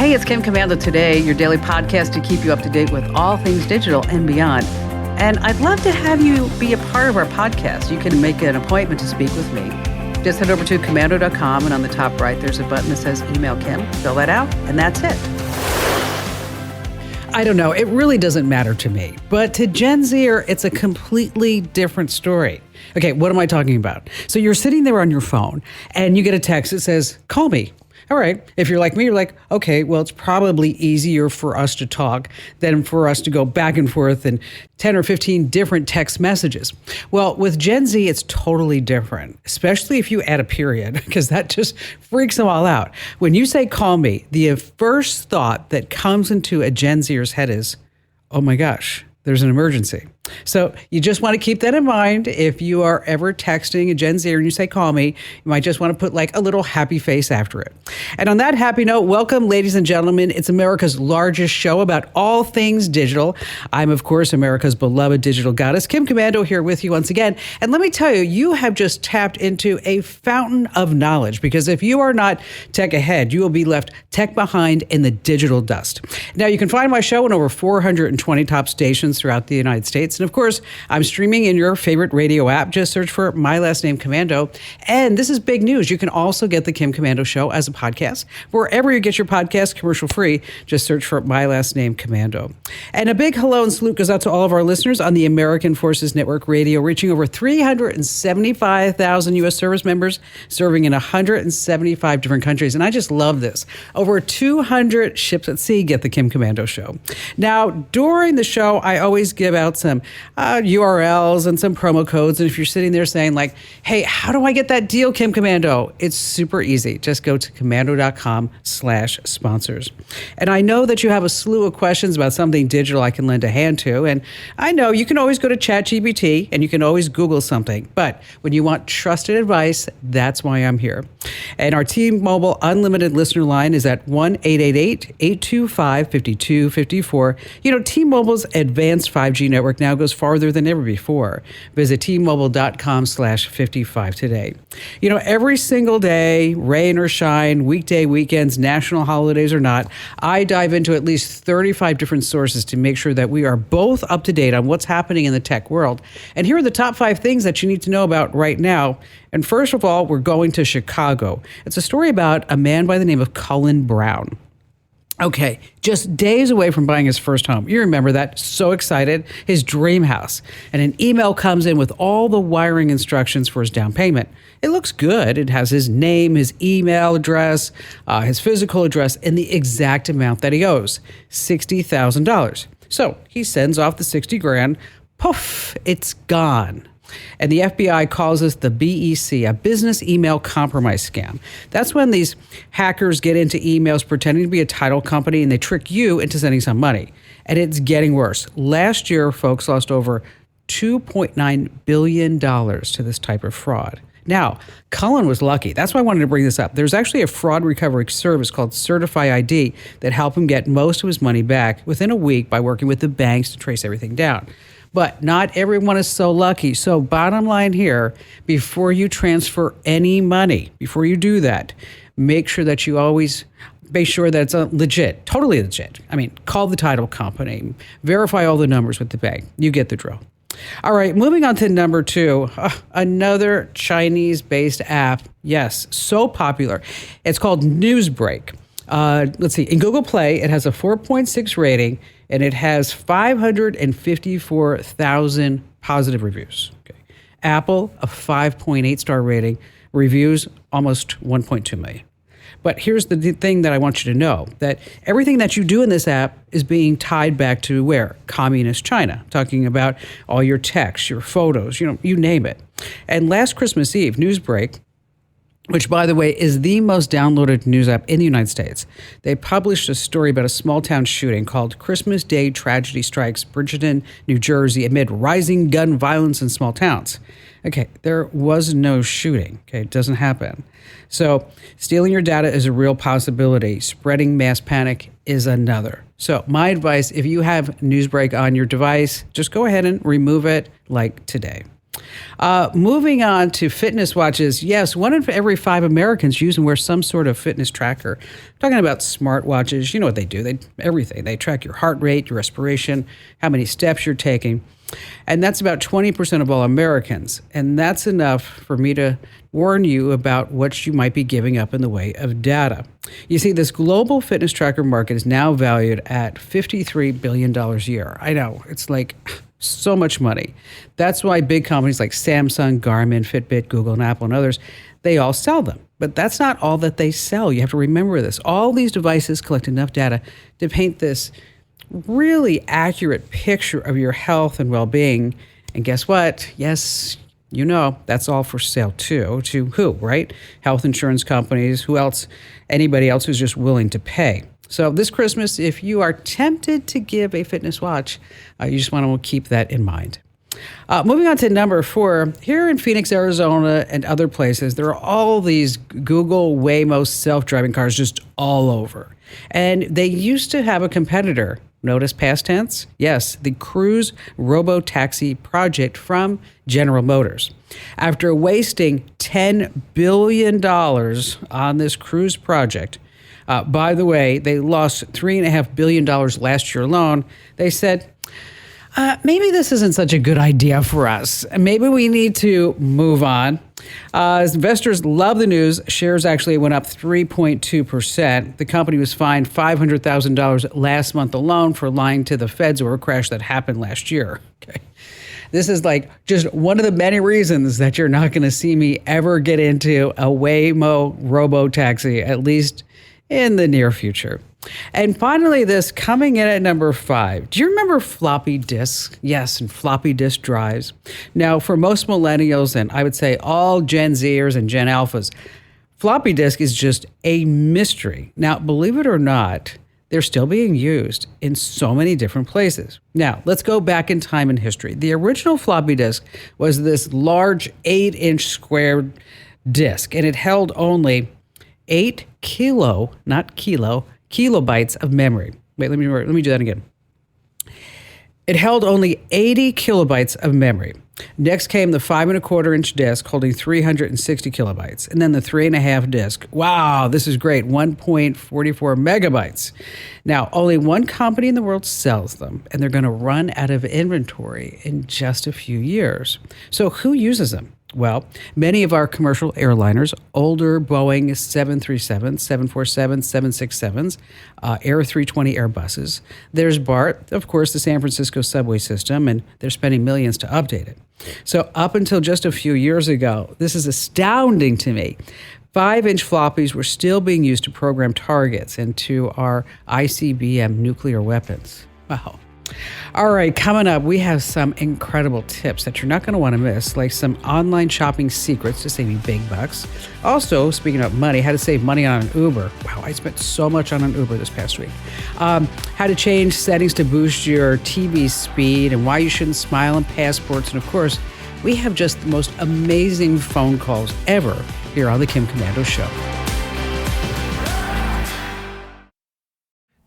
Hey, it's Kim Commando Today, your daily podcast to keep you up to date with all things digital and beyond. And I'd love to have you be a part of our podcast. You can make an appointment to speak with me. Just head over to commando.com, and on the top right, there's a button that says Email Kim. Fill that out, and that's it. I don't know. It really doesn't matter to me. But to Gen Zer, it's a completely different story. Okay, what am I talking about? So you're sitting there on your phone, and you get a text that says, call me. All right. If you're like me, you're like, okay, well, it's probably easier for us to talk than for us to go back and forth in 10 or 15 different text messages. Well, with Gen Z, it's totally different, especially if you add a period, because that just freaks them all out. When you say call me, the first thought that comes into a Gen Zer's head is, oh my gosh, there's an emergency. So you just want to keep that in mind. If you are ever texting a Gen Zer and you say, call me, you might just want to put like a little happy face after it. And on that happy note, welcome, ladies and gentlemen. It's America's largest show about all things digital. I'm, of course, America's beloved digital goddess, Kim Commando, here with you once again. And let me tell you, you have just tapped into a fountain of knowledge, because if you are not tech ahead, you will be left tech behind in the digital dust. Now, you can find my show in over 420 top stations throughout the United States. And of course, I'm streaming in your favorite radio app. Just search for my last name, Commando. And this is big news. You can also get the Kim Commando Show as a podcast. Wherever you get your podcast, commercial free, just search for my last name, Commando. And a big hello and salute goes out to all of our listeners on the American Forces Network Radio, reaching over 375,000 U.S. service members, serving in 175 different countries. And I just love this. Over 200 ships at sea get the Kim Commando Show. Now, during the show, I always give out some URLs and some promo codes. And if you're sitting there saying like, hey, how do I get that deal, Kim Commando? It's super easy. Just go to commando.com/sponsors. And I know that you have a slew of questions about something digital I can lend a hand to. And I know you can always go to ChatGPT and you can always Google something. But when you want trusted advice, that's why I'm here. And our T-Mobile Unlimited listener line is at 1-888-825-5254. You know, T-Mobile's advanced 5G network now goes farther than ever before. Visit T-Mobile.com/55 today. You know, every single day, rain or shine, weekday, weekends, national holidays or not, I dive into at least 35 different sources to make sure that we are both up to date on what's happening in the tech world. And here are the top 5 things that you need to know about right now. And first of all, we're going to Chicago. It's a story about a man by the name of Cullen Brown. Okay, just days away from buying his first home. You remember that, so excited, his dream house. And an email comes in with all the wiring instructions for his down payment. It looks good. It has his name, his email address, his physical address, and the exact amount that he owes, $60,000. So he sends off the 60 grand, poof, it's gone. And the FBI calls this the BEC, a business email compromise scam. That's when these hackers get into emails pretending to be a title company and they trick you into sending some money. And it's getting worse. Last year, folks lost over $2.9 billion to this type of fraud. Now, Cullen was lucky. That's why I wanted to bring this up. There's actually a fraud recovery service called Certify ID that helped him get most of his money back within a week by working with the banks to trace everything down. But not everyone is so lucky. So bottom line here, before you transfer any money, before you do that, make sure that you always make sure that it's legit, totally legit. I mean, call the title company, verify all the numbers with the bank. You get the drill. All right, moving on to number 2, another Chinese-based app. Yes, so popular. It's called NewsBreak. Let's see, in Google Play, it has a 4.6 rating, and it has 554,000 positive reviews. Okay. Apple, a 5.8 star rating, reviews almost 1.2 million. But here's the thing that I want you to know, that everything that you do in this app is being tied back to where? Communist China. Talking about all your texts, your photos, you name it. And last Christmas Eve, NewsBreak, which, by the way, is the most downloaded news app in the United States, they published a story about a small-town shooting called Christmas Day Tragedy Strikes Bridgeton, New Jersey, amid rising gun violence in small towns. Okay, there was no shooting. Okay, it doesn't happen. So stealing your data is a real possibility. Spreading mass panic is another. So my advice, if you have NewsBreak on your device, just go ahead and remove it like today. Moving on to fitness watches. Yes, 1 in every 5 Americans use and wear some sort of fitness tracker. I'm talking about smartwatches. You know what they do. Everything. They track your heart rate, your respiration, how many steps you're taking. And that's about 20% of all Americans. And that's enough for me to warn you about what you might be giving up in the way of data. You see, this global fitness tracker market is now valued at $53 billion a year. I know, it's like so much money. That's why big companies like Samsung, Garmin, Fitbit, Google, and Apple, and others, they all sell them. But that's not all that they sell. You have to remember this. All these devices collect enough data to paint this really accurate picture of your health and well-being. And guess what? Yes, you know, that's all for sale too. To who, right? Health insurance companies, who else? Anybody else who's just willing to pay. So this Christmas, if you are tempted to give a fitness watch, you just want to keep that in mind. Moving on to number 4, here in Phoenix, Arizona, and other places, there are all these Google Waymo self-driving cars just all over. And they used to have a competitor. Notice past tense? Yes, the Cruise robotaxi project from General Motors. After wasting $10 billion on this Cruise project, by the way, they lost $3.5 billion last year alone. They said, maybe this isn't such a good idea for us. Maybe we need to move on. As investors love the news, shares actually went up 3.2%. The company was fined $500,000 last month alone for lying to the feds over a crash that happened last year. Okay. This is like just one of the many reasons that you're not going to see me ever get into a Waymo robotaxi, at least in the near future. And finally, this coming in at number 5. Do you remember floppy disks? Yes, and floppy disk drives. Now, for most millennials, and I would say all Gen Zers and Gen Alphas, floppy disk is just a mystery. Now, believe it or not, they're still being used in so many different places. Now, let's go back in time in history. The original floppy disk was this large 8-inch square disk, and it held only 8 kilobytes of memory. Wait, let me do that again. It held only 80 kilobytes of memory. Next came the 5.25-inch disk holding 360 kilobytes, and then the 3.5 disk. Wow, this is great, 1.44 megabytes. Now, only one company in the world sells them, and they're going to run out of inventory in just a few years. So who uses them? Well, many of our commercial airliners, older Boeing 737s, 747s, 767s, Air 320 Airbuses. There's BART, of course, the San Francisco subway system, and they're spending millions to update it. So up until just a few years ago, this is astounding to me. 5-inch floppies were still being used to program targets into our ICBM nuclear weapons. Wow. All right, coming up, we have some incredible tips that you're not going to want to miss, like some online shopping secrets to saving big bucks. Also, speaking of money, how to save money on an Uber. Wow, I spent so much on an Uber this past week. How to change settings to boost your TV speed and why you shouldn't smile on passports. And of course, we have just the most amazing phone calls ever here on The Kim Komando Show.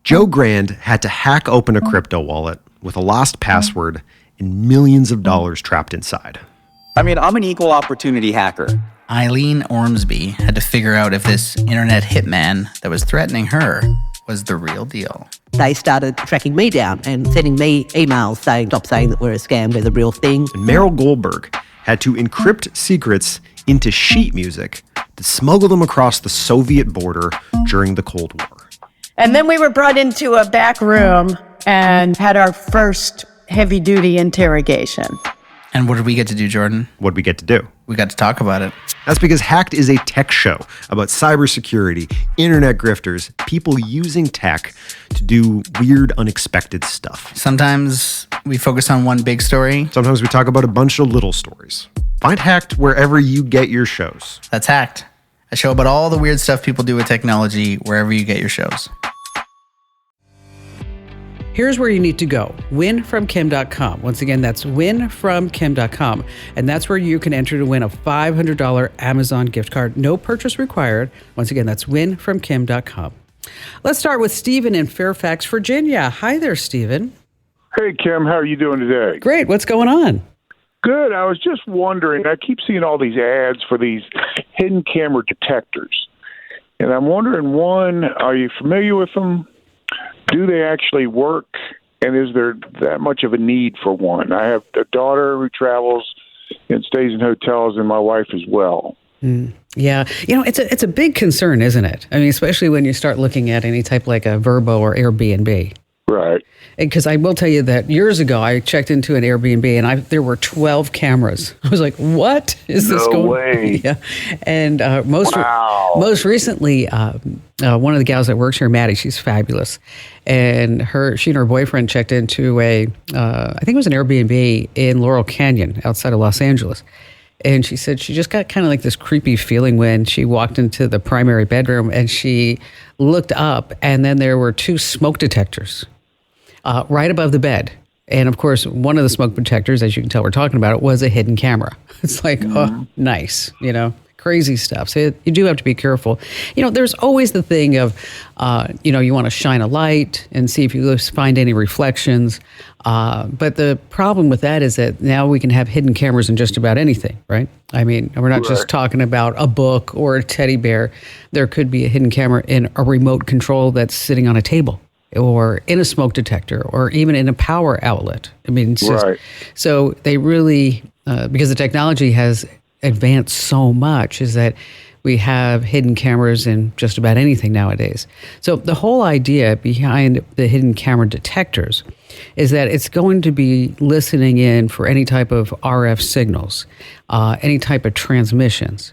Joe Grand had to hack open a crypto wallet with a lost password and millions of dollars trapped inside. I mean, I'm an equal opportunity hacker. Eileen Ormsby had to figure out if this internet hitman that was threatening her was the real deal. They started tracking me down and sending me emails saying, stop saying that we're a scam, we're the real thing. And Meryl Goldberg had to encrypt secrets into sheet music to smuggle them across the Soviet border during the Cold War. And then we were brought into a back room and had our first heavy-duty interrogation. And what did we get to do, Jordan? What did we get to do? We got to talk about it. That's because Hacked is a tech show about cybersecurity, internet grifters, people using tech to do weird, unexpected stuff. Sometimes we focus on one big story. Sometimes we talk about a bunch of little stories. Find Hacked wherever you get your shows. That's Hacked, a show about all the weird stuff people do with technology wherever you get your shows. Here's where you need to go, winfromkim.com. Once again, that's winfromkim.com. And that's where you can enter to win a $500 Amazon gift card. No purchase required. Once again, that's winfromkim.com. Let's start with Stephen in Fairfax, Virginia. Hi there, Stephen. Hey, Kim. How are you doing today? Great. What's going on? Good. I was just wondering, I keep seeing all these ads for these hidden camera detectors. And I'm wondering, one, are you familiar with them? Do they actually work? And is there that much of a need for one? I have a daughter who travels and stays in hotels, and my wife as well. Yeah. It's a big concern, isn't it? I mean, especially when you start looking at any type like a Vrbo or Airbnb. Right. Because I will tell you that years ago, I checked into an Airbnb and there were 12 cameras. I was like, what is this going on? No way. Yeah. And most recently, one of the gals that works here, Maddie, she's fabulous. And she and her boyfriend checked into I think it was an Airbnb in Laurel Canyon outside of Los Angeles. And she said she just got kind of like this creepy feeling when she walked into the primary bedroom and she looked up and then there were 2 smoke detectors right above the bed. And of course, one of the smoke detectors, as you can tell we're talking about it, was a hidden camera. It's like, oh, nice, crazy stuff. So you do have to be careful. There's always the thing of, you want to shine a light and see if you find any reflections. But the problem with that is that now we can have hidden cameras in just about anything, right? I mean, we're not just talking about a book or a teddy bear. There could be a hidden camera in a remote control that's sitting on a table or in a smoke detector or even in a power outlet. I mean, it's just, so they really, because the technology has advanced so much, is that we have hidden cameras in just about anything nowadays. So the whole idea behind the hidden camera detectors is that it's going to be listening in for any type of RF signals, any type of transmissions,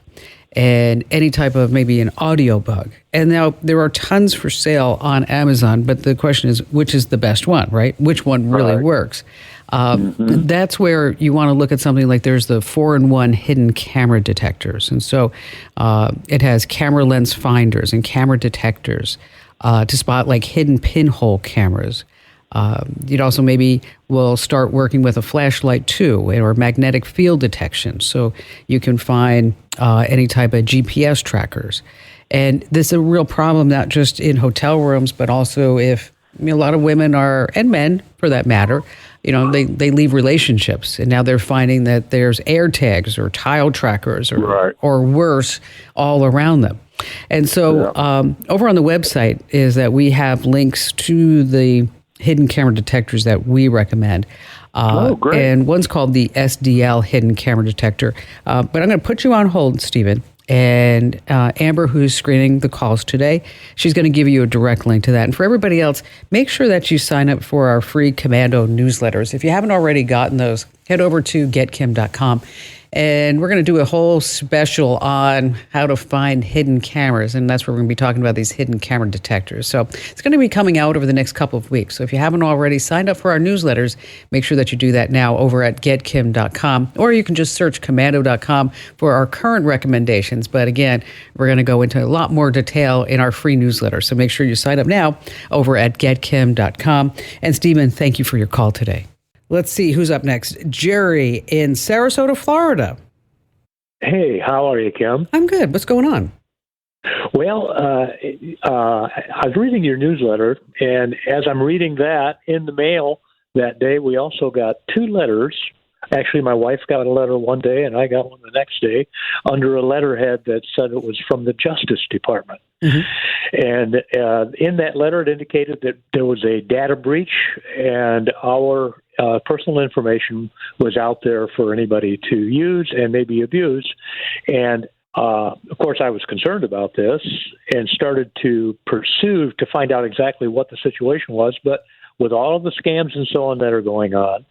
and any type of maybe an audio bug. And now there are tons for sale on Amazon, but the question is, which is the best one, right? Which one really works? That's where you want to look at something like there's the 4-in-1 hidden camera detectors. And so it has camera lens finders and camera detectors to spot like hidden pinhole cameras. You'd also maybe will start working with a flashlight too, or magnetic field detection. So you can find any type of GPS trackers. And this is a real problem, not just in hotel rooms, but also if a lot of women and men for that matter, they leave relationships and now they're finding that there's air tags or tile trackers or worse all around them. And so over on the website is that we have links to the hidden camera detectors that we recommend. Great. And one's called the SDL hidden camera detector. But I'm going to put you on hold, Stephen. And Amber, who's screening the calls today, she's going to give you a direct link to that. And for everybody else, make sure that you sign up for our free Commando newsletters. If you haven't already gotten those, head over to getkim.com. And we're going to do a whole special on how to find hidden cameras. And that's where we're going to be talking about these hidden camera detectors. So it's going to be coming out over the next couple of weeks. So if you haven't already signed up for our newsletters, make sure that you do that now over at getkim.com. Or you can just search commando.com for our current recommendations. But again, we're going to go into a lot more detail in our free newsletter. So make sure you sign up now over at getkim.com. And Stephen, thank you for your call today. Let's see who's up next. Jerry in Sarasota, Florida. Hey, how are you, Kim? I'm good. What's going on? Well, I was reading your newsletter, and as I'm reading that, in the mail that day, we also got 2 letters. Actually, my wife got a letter one day, and I got one the next day, under a letterhead that said it was from the Justice Department. And in that letter, it indicated that there was a data breach, and our personal information was out there for anybody to use and maybe abuse. And of course, I was concerned about this and started to pursue to find out exactly what the situation was. But with all of the scams and so on that are going on,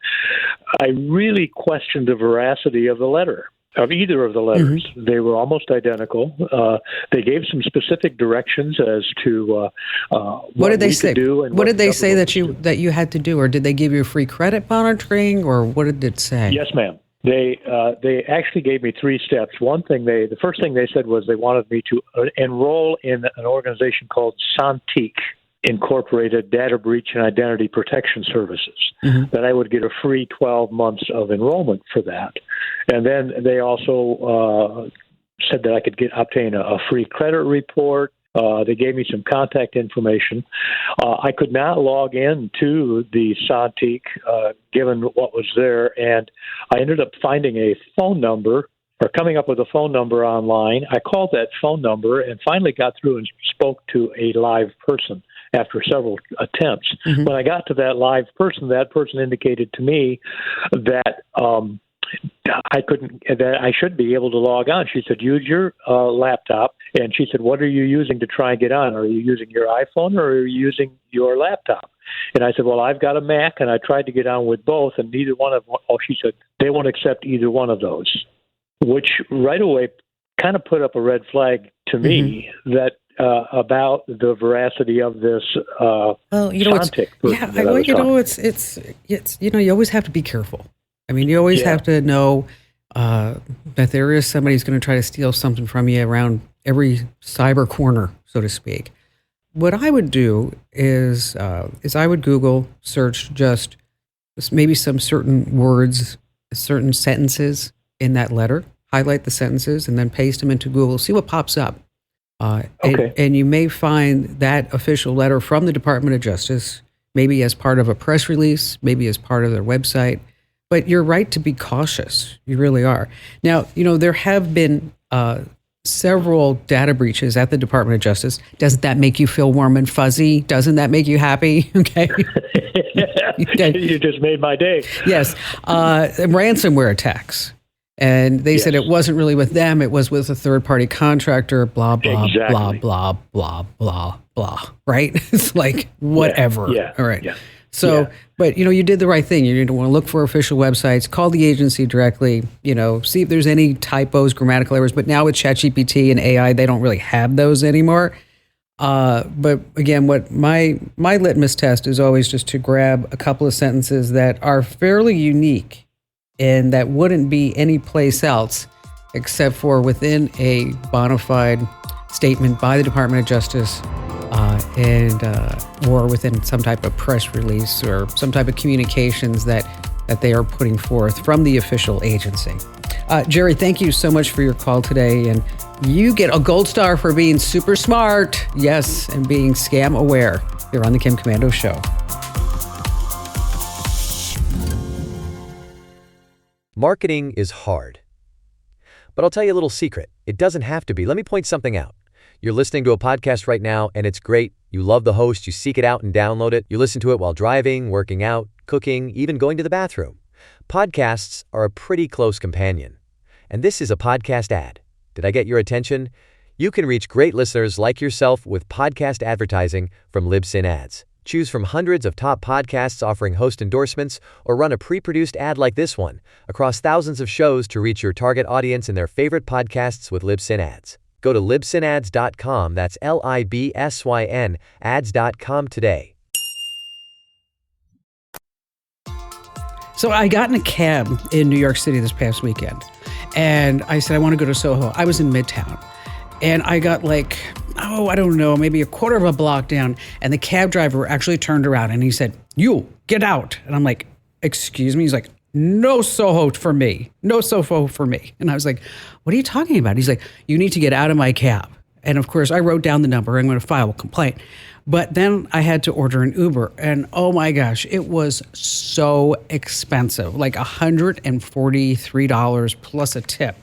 I really questioned the veracity of the letter, of either of the letters. They were almost identical. They gave some specific directions as to what did they we say? could do. And what did they say that you had to do, or did they give you free credit monitoring, or what did it say? Yes, ma'am. They actually gave me 3 steps. The first thing they said was they wanted me to enroll in an organization called Santique Incorporated Data Breach and Identity Protection Services. That I would get a free 12 months of enrollment for that. And then they also said that I could obtain a free credit report They gave me some contact information. I could not log in to the Sontiq, given what was there, and I ended up finding a phone number, or coming up with a phone number online. I called that phone number and finally got through and spoke to a live person after several attempts. Mm-hmm. When I got to that live person, that person indicated to me that I couldn't, that I should be able to log on. She said, use your laptop. And she said, what are you using to try and get on? Are you using your iPhone or are you using your laptop? And I said, well, I've got a Mac, and I tried to get on with both, and neither one of them. Oh, she said, they won't accept either one of those, which right away kind of put up a red flag to me that about the veracity of this Sontiq it's you always have to be careful. I mean, you always have to know that there is somebody who's going to try to steal something from you around every cyber corner, so to speak. What I would do is I would Google search just maybe some certain words, certain sentences in that letter, highlight the sentences, and then paste them into Google, see what pops up. And you may find that official letter from the Department of Justice, maybe as part of a press release, maybe as part of their website. But you're right to be cautious. You really are. Now, there have been several data breaches at the Department of Justice. Doesn't that make you feel warm and fuzzy? Doesn't that make you happy? Okay. You just made my day. Yes. Ransomware attacks. And they said it wasn't really with them. It was with a third-party contractor, blah, blah, blah, blah, blah, blah, blah, right? It's like, whatever. Yeah. All right. Yeah. So, but, you did the right thing. You want to look for official websites, call the agency directly, see if there's any typos, grammatical errors. But now with ChatGPT and AI, they don't really have those anymore. But again, what my litmus test is always just to grab a couple of sentences that are fairly unique and that wouldn't be any place else except for within a bona fide statement by the Department of Justice or within some type of press release or some type of communications that they are putting forth from the official agency. Jerry, thank you so much for your call today. And you get a gold star for being super smart, yes, and being scam aware here on the Kim Commando Show. Marketing is hard. But I'll tell you a little secret. It doesn't have to be. Let me point something out. You're listening to a podcast right now, and it's great. You love the host. You seek it out and download it. You listen to it while driving, working out, cooking, even going to the bathroom. Podcasts are a pretty close companion. And this is a podcast ad. Did I get your attention? You can reach great listeners like yourself with podcast advertising from Libsyn Ads. Choose from hundreds of top podcasts offering host endorsements, or run a pre-produced ad like this one across thousands of shows to reach your target audience in their favorite podcasts with Libsyn Ads. Go to libsynads.com, that's LIBSYN, ads.com today. So I got in a cab in New York City this past weekend, and I said, I want to go to Soho. I was in Midtown, and I got I don't know, maybe a quarter of a block down, and the cab driver actually turned around and he said, "You, get out." And I'm like, "Excuse me?" He's like, "No Soho for me. No Soho for me." And I was like, "What are you talking about?" He's like, "You need to get out of my cab." And of course, I wrote down the number. I'm going to file a complaint. But then I had to order an Uber. And oh my gosh, it was so expensive, like $143 plus a tip.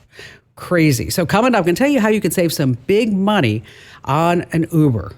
Crazy. So coming up, I'm going to tell you how you can save some big money on an Uber,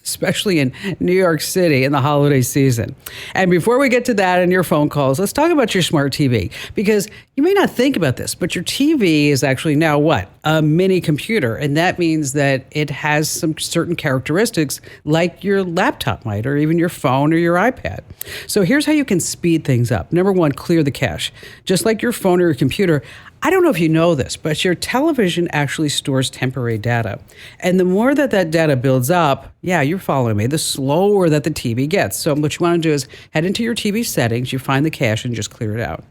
especially in New York City in the holiday season. And before we get to that and your phone calls, let's talk about your smart TV, because you may not think about this, but your TV is actually now what? A mini computer. And that means that it has some certain characteristics like your laptop might, or even your phone or your iPad. So here's how you can speed things up. Number one, clear the cache. Just like your phone or your computer, I don't know if you know this, but your television actually stores temporary data. And the more that data builds up, yeah, you're following me, the slower that the TV gets. So what you want to do is head into your TV settings, you find the cache and just clear it out.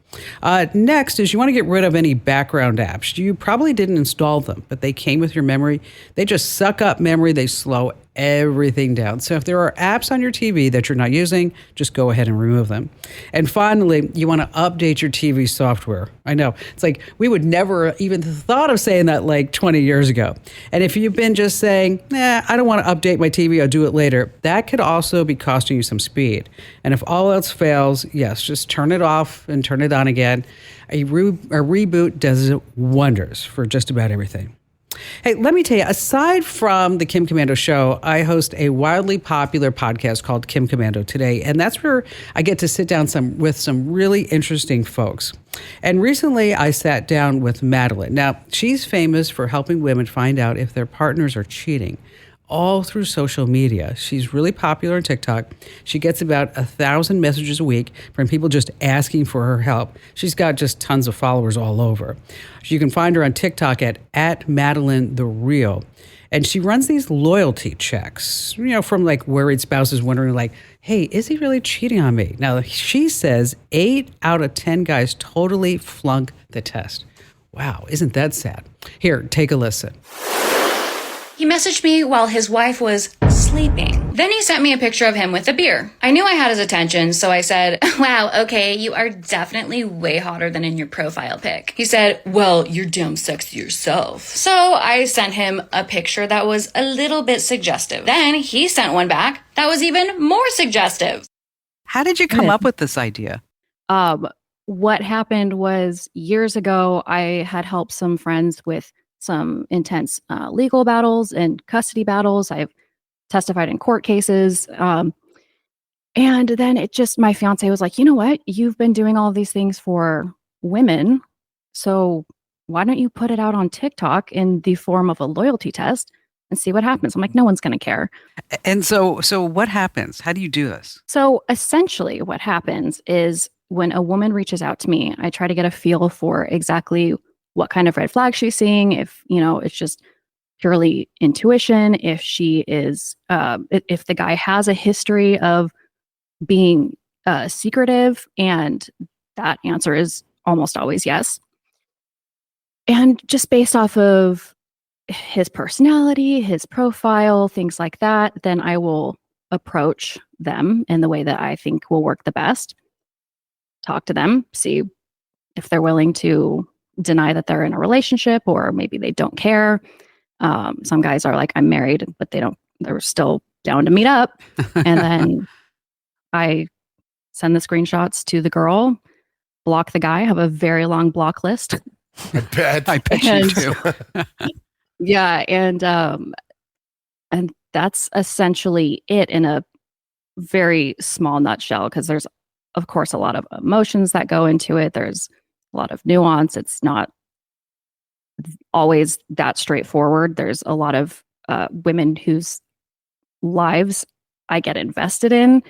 Next is you want to get rid of any background apps. You probably didn't install them, but they came with your memory. They just suck up memory. They slow everything down. So if there are apps on your TV that you're not using, just go ahead and remove them. And finally, you want to update your TV software. I know, it's like we would never even thought of saying that like 20 years ago. And if you've been just saying, I don't want to update my TV, I'll do it later, that could also be costing you some speed. And if all else fails, yes, just turn it off and turn it on again. A reboot does wonders for just about everything. Hey, let me tell you, aside from the Kim Komando Show, I host a wildly popular podcast called Kim Komando Today, and that's where I get to sit down with some really interesting folks. And recently, I sat down with Madeline. Now, she's famous for helping women find out if their partners are cheating, all through social media. She's really popular on TikTok. She gets about 1,000 messages a week from people just asking for her help. She's got just tons of followers all over. You can find her on TikTok at Madeline the Real. And she runs these loyalty checks, from like worried spouses wondering like, hey, is he really cheating on me? Now, she says 8 out of 10 guys totally flunk the test. Wow, isn't that sad? Here, take a listen. He messaged me while his wife was sleeping. Then he sent me a picture of him with a beer. I knew I had his attention, so I said, wow, okay, you are definitely way hotter than in your profile pic. He said, well, you're damn sexy yourself. So I sent him a picture that was a little bit suggestive. Then he sent one back that was even more suggestive. How did you come up with this idea? What happened was years ago, I had helped some friends with some intense legal battles and custody battles. I've testified in court cases. And then my fiance was like, you know what? You've been doing all of these things for women. So why don't you put it out on TikTok in the form of a loyalty test and see what happens? I'm like, no one's going to care. And so what happens? How do you do this? So essentially what happens is when a woman reaches out to me, I try to get a feel for exactly what kind of red flag she's seeing, if, it's just purely intuition, if she is, if the guy has a history of being secretive, and that answer is almost always yes. And just based off of his personality, his profile, things like that, then I will approach them in the way that I think will work the best. Talk to them, see if they're willing to deny that they're in a relationship, or maybe they don't care. Some guys are like, I'm married, but they're still down to meet up. And then I send the screenshots to the girl, block the guy, have a very long block list. I bet you do. Yeah. And that's essentially it in a very small nutshell, because there's, of course, a lot of emotions that go into it. There's a lot of nuance. It's not always that straightforward. There's a lot of women whose lives I get invested in,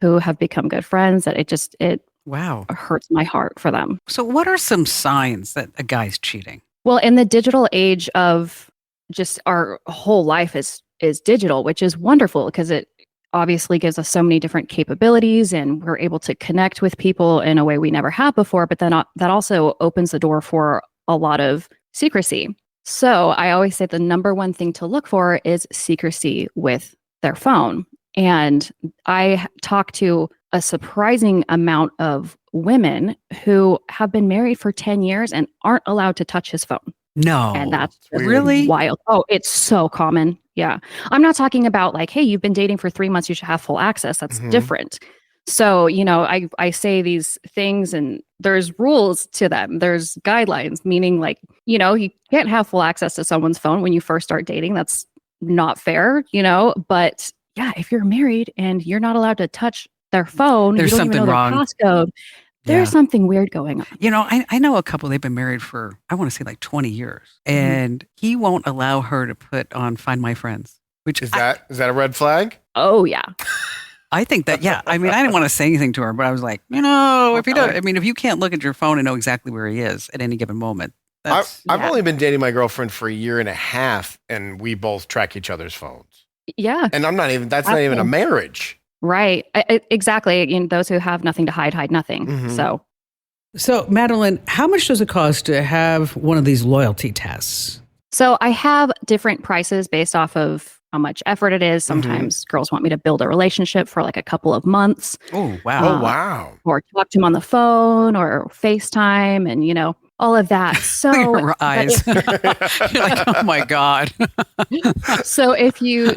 who have become good friends, that it wow, hurts my heart for them. So what are some signs that a guy's cheating? Well, in the digital age of just our whole life is digital, which is wonderful because it obviously gives us so many different capabilities, and we're able to connect with people in a way we never have before. But then that also opens the door for a lot of secrecy. So I always say the number one thing to look for is secrecy with their phone. And I talk to a surprising amount of women who have been married for 10 years and aren't allowed to touch his phone. No. And that's really wild. Oh, it's so common. Yeah. I'm not talking about like, hey, you've been dating for 3 months, you should have full access. That's different. So, I say these things and there's rules to them. There's guidelines, meaning like, you can't have full access to someone's phone when you first start dating. That's not fair, but yeah, if you're married and you're not allowed to touch their phone, there's you don't something even know wrong. Their passcode. There's something weird going on. I know a couple, they've been married for, I want to say like 20 years, and he won't allow her to put on Find My Friends, which is that a red flag? Oh yeah. I think that, yeah. I mean, I didn't want to say anything to her, but I was like, if you don't, if you can't look at your phone and know exactly where he is at any given moment. I've only been dating my girlfriend for a year and a half, and we both track each other's phones. Yeah. And that's not even a marriage. Right. Exactly. Those who have nothing to hide nothing. Mm-hmm. So Madeline, how much does it cost to have one of these loyalty tests? So I have different prices based off of how much effort it is. Sometimes girls want me to build a relationship for like a couple of months. Oh, wow. Wow. Or talk to him on the phone or FaceTime and, all of that. So Your eyes. You're like, oh my God. So if you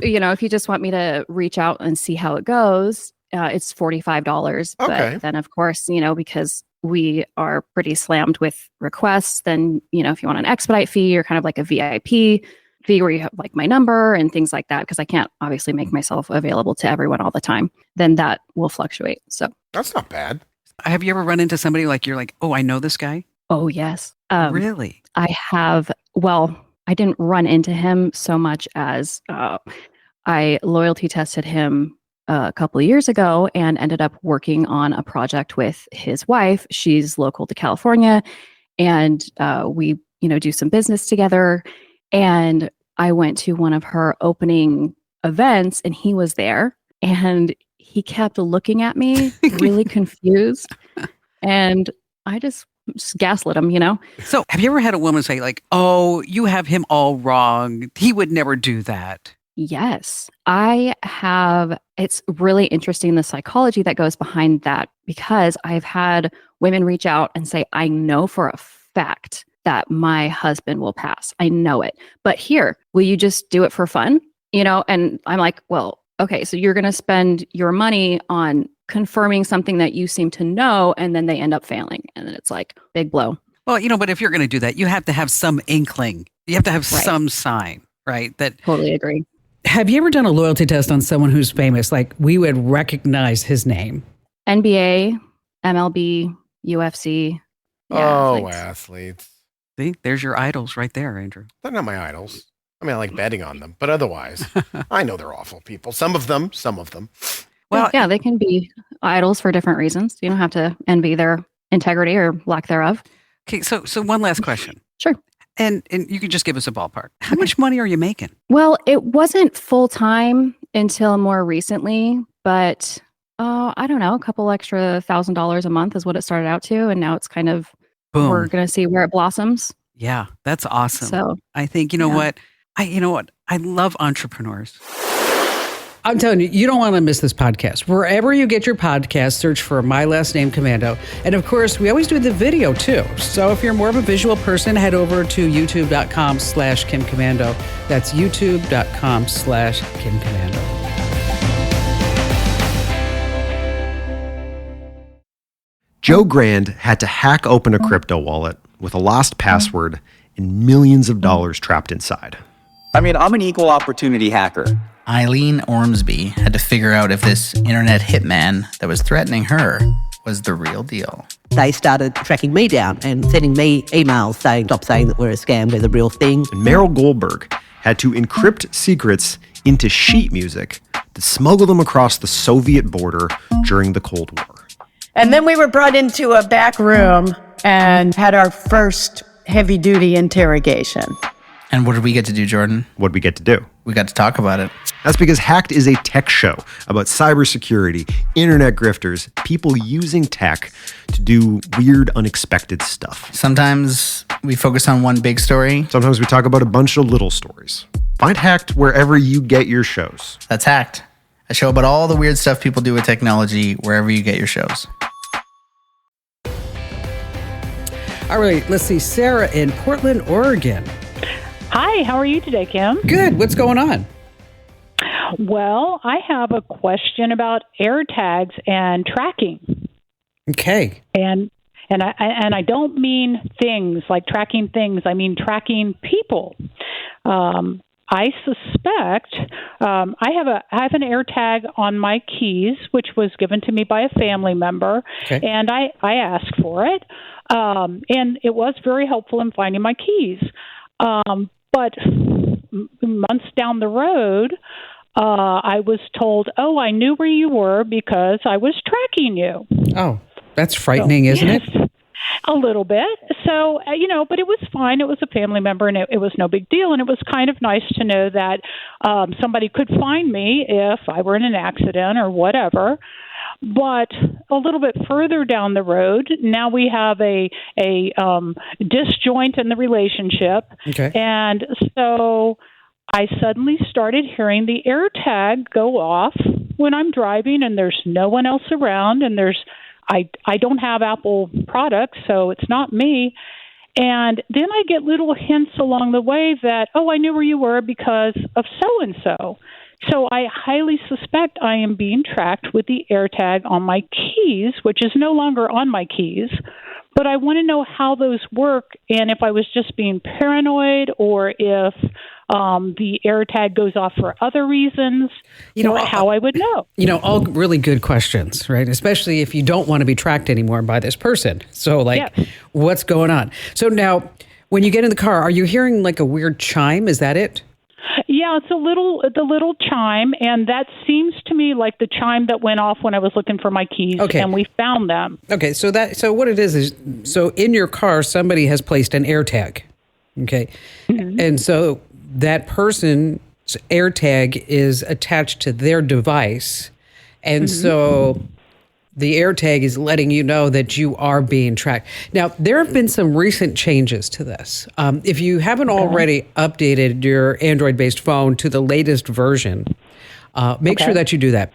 just want me to reach out and see how it goes, it's $45. Okay. But then of course, because we are pretty slammed with requests, then, if you want an expedite fee or kind of like a VIP fee where you have like my number and things like that, because I can't obviously make myself available to everyone all the time, then that will fluctuate. So That's not bad. Have you ever run into somebody like you're like, oh, I know this guy? oh yes. Really? I have, well, I didn't run into him so much as I loyalty tested him a couple of years ago and ended up working on a project with his wife. She's local to California, and we, do some business together. And I went to one of her opening events, and he was there, and he kept looking at me, really confused, and I just gaslit him. So have you ever had a woman say like, oh, you have him all wrong. He would never do that. Yes, I have. It's really interesting the psychology that goes behind that, because I've had women reach out and say, I know for a fact that my husband will pass. I know it. But here, will you just do it for fun? And I'm like, well, okay, so you're going to spend your money on confirming something that you seem to know, and then they end up failing. And then it's like, big blow. Well, but if you're going to do that, you have to have some inkling. You have to have some sign, right? That Totally agree. Have you ever done a loyalty test on someone who's famous? Like we would recognize his name. NBA, MLB, UFC. Athletes. See, there's your idols right there, Andrew. They're not my idols. I mean, I like betting on them, but otherwise, I know they're awful people. Some of them. Well, yeah, they can be idols for different reasons. You don't have to envy their integrity or lack thereof. Okay, so one last question. Sure. And you can just give us a ballpark. How much money are you making? Well, it wasn't full time until more recently, but I don't know, a couple extra $1,000 a month is what it started out to, and now it's kind of Boom. We're going to see where it blossoms. Yeah, that's awesome. So I think what I love entrepreneurs. I'm telling you, you don't want to miss this podcast. Wherever you get your podcast, search for My Last Name Commando. And of course, we always do the video too. So if you're more of a visual person, head over to youtube.com/Kim Commando. That's youtube.com/Kim Commando. Joe Grand had to hack open a crypto wallet with a lost password and millions of dollars trapped inside. I mean, I'm an equal opportunity hacker. Eileen Ormsby had to figure out if this internet hitman that was threatening her was the real deal. They started tracking me down and sending me emails saying, stop saying that we're a scam, we're the real thing. And Meryl Goldberg had to encrypt secrets into sheet music to smuggle them across the Soviet border during the Cold War. And then we were brought into a back room and had our first heavy-duty interrogation. And what did we get to do, Jordan? What did we get to do? We got to talk about it. That's because Hacked is a tech show about cybersecurity, internet grifters, people using tech to do weird, unexpected stuff. Sometimes we focus on one big story. Sometimes we talk about a bunch of little stories. Find Hacked wherever you get your shows. That's Hacked, a show about all the weird stuff people do with technology wherever you get your shows. All right, let's see. Sarah in Portland, Oregon. Hi, how are you today, Kim? Good. What's going on? Well, I have a question about AirTags and tracking. Okay. And I don't mean things like tracking things. I mean tracking people. I suspect I have an AirTag on my keys, which was given to me by a family member, and I asked for it, and it was very helpful in finding my keys. But months down the road, I was told, "Oh, I knew where you were because I was tracking you." Oh, that's frightening, isn't it? A little bit. So, but it was fine. It was a family member, and it was no big deal. And it was kind of nice to know that somebody could find me if I were in an accident or whatever. But a little bit further down the road, now we have a disjoint in the relationship. Okay. And so I suddenly started hearing the AirTag go off when I'm driving and there's no one else around, and I don't have Apple products, so it's not me. And then I get little hints along the way that, oh, I knew where you were because of so-and-so. So I highly suspect I am being tracked with the AirTag on my keys, which is no longer on my keys. But I want to know how those work and if I was just being paranoid or if the AirTag goes off for other reasons, or how I would know. All really good questions, right? Especially if you don't want to be tracked anymore by this person. So, what's going on? So now, when you get in the car, are you hearing like a weird chime? Is that it? Yeah, it's the little chime, and that seems to me like the chime that went off when I was looking for my keys, and we found them. Okay, so what it is so in your car somebody has placed an AirTag, okay, and so that person's AirTag is attached to their device, and so the AirTag is letting you know that you are being tracked. Now, there have been some recent changes to this. If you haven't already updated your Android-based phone to the latest version, make sure that you do that.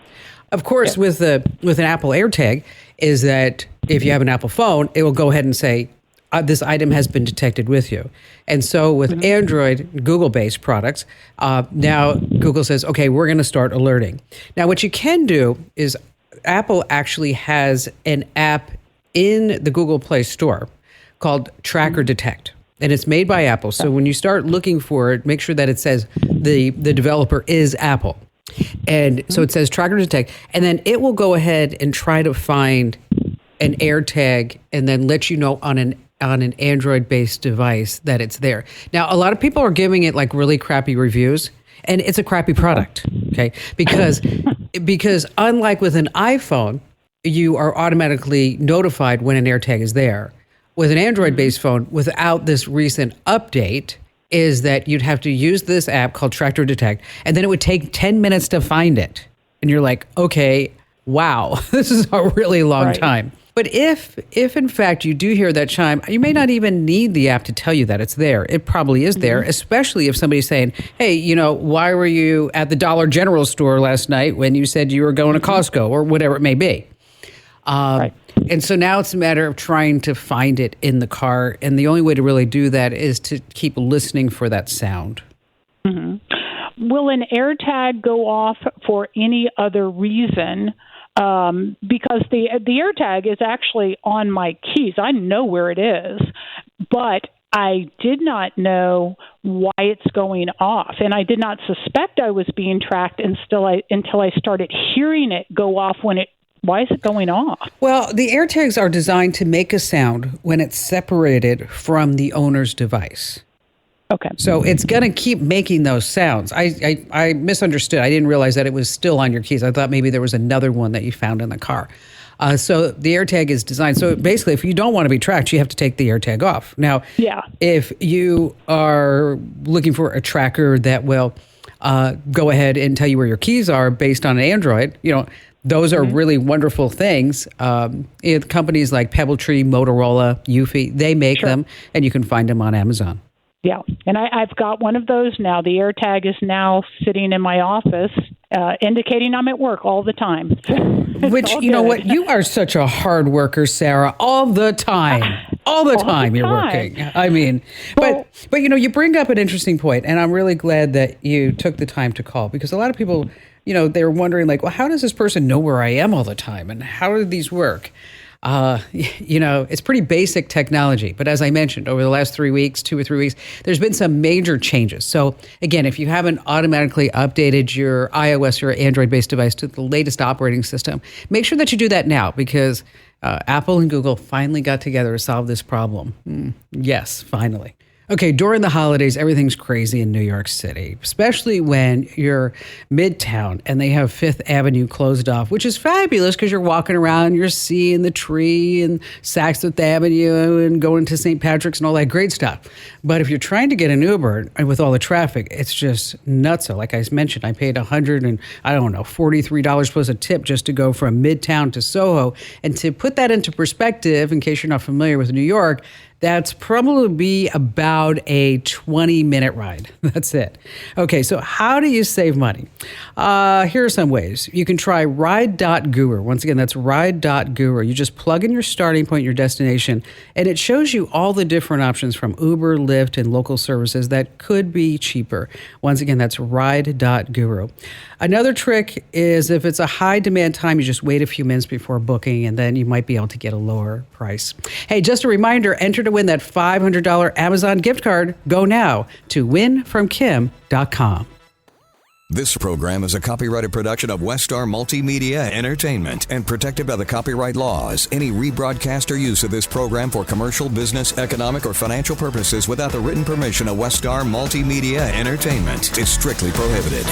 Of course, with an Apple AirTag, is that if you have an Apple phone, it will go ahead and say, this item has been detected with you. And so with Android, Google-based products, now Google says, okay, we're going to start alerting. Now, what you can do is Apple actually has an app in the Google Play Store called Tracker Detect. And it's made by Apple. So when you start looking for it, make sure that it says the developer is Apple. And so it says Tracker Detect. And then it will go ahead and try to find an AirTag and then let you know on an Android-based device that it's there. Now, a lot of people are giving it like really crappy reviews, and it's a crappy product, okay? Because unlike with an iPhone, you are automatically notified when an AirTag is there. With an Android-based phone, without this recent update, is that you'd have to use this app called Tracker Detect, and then it would take 10 minutes to find it. And you're like, okay, wow, this is a really long time. But if in fact you do hear that chime, you may not even need the app to tell you that it's there. It probably is there, especially if somebody's saying, hey, why were you at the Dollar General store last night when you said you were going to Costco or whatever it may be? And so now it's a matter of trying to find it in the car. And the only way to really do that is to keep listening for that sound. Will an AirTag go off for any other reason? Because the AirTag is actually on my keys. I know where it is, but I did not know why it's going off, and I did not suspect I was being tracked until I started hearing it go off. Why is it going off? Well, the AirTags are designed to make a sound when it's separated from the owner's device. Okay. So it's going to keep making those sounds. I misunderstood. I didn't realize that it was still on your keys. I thought maybe there was another one that you found in the car. So the AirTag is designed. So basically, if you don't want to be tracked, you have to take the AirTag off. Now, if you are looking for a tracker that will go ahead and tell you where your keys are based on an Android, those are really wonderful things. Companies like Pebbletree, Motorola, Eufy, they make them, and you can find them on Amazon. Yeah, and I've got one of those now. The AirTag is now sitting in my office, indicating I'm at work all the time. Which, you know what, you are such a hard worker, Sarah, all the time. All the time you're working. I mean, but you bring up an interesting point, and I'm really glad that you took the time to call, because a lot of people, they're wondering like, well, how does this person know where I am all the time, and how do these work? It's pretty basic technology. But as I mentioned, over the last 2 or 3 weeks, there's been some major changes. So again, if you haven't automatically updated your iOS or Android-based device to the latest operating system, make sure that you do that now, because Apple and Google finally got together to solve this problem. Yes, finally. Okay, during the holidays, everything's crazy in New York City, especially when you're midtown and they have Fifth Avenue closed off, which is fabulous because you're walking around, you're seeing the tree and Saks Avenue and going to St. Patrick's and all that great stuff. But if you're trying to get an Uber and with all the traffic, it's just nuts. So like I mentioned, I paid $43 plus a tip just to go from midtown to Soho. And to put that into perspective, in case you're not familiar with New York, That's probably be about a 20-minute ride. That's it. Okay, so how do you save money? Here are some ways. You can try ride.guru. Once again, that's ride.guru. You just plug in your starting point, your destination, and it shows you all the different options from Uber, Lyft, and local services that could be cheaper. Once again, that's ride.guru. Another trick is if it's a high demand time, you just wait a few minutes before booking, and then you might be able to get a lower price. Hey, just a reminder, enter to win that $500 Amazon gift card. Go now to winfromkim.com. This program is a copyrighted production of Westar Multimedia Entertainment and protected by the copyright laws. Any rebroadcast or use of this program for commercial, business, economic, or financial purposes without the written permission of Westar Multimedia Entertainment is strictly prohibited.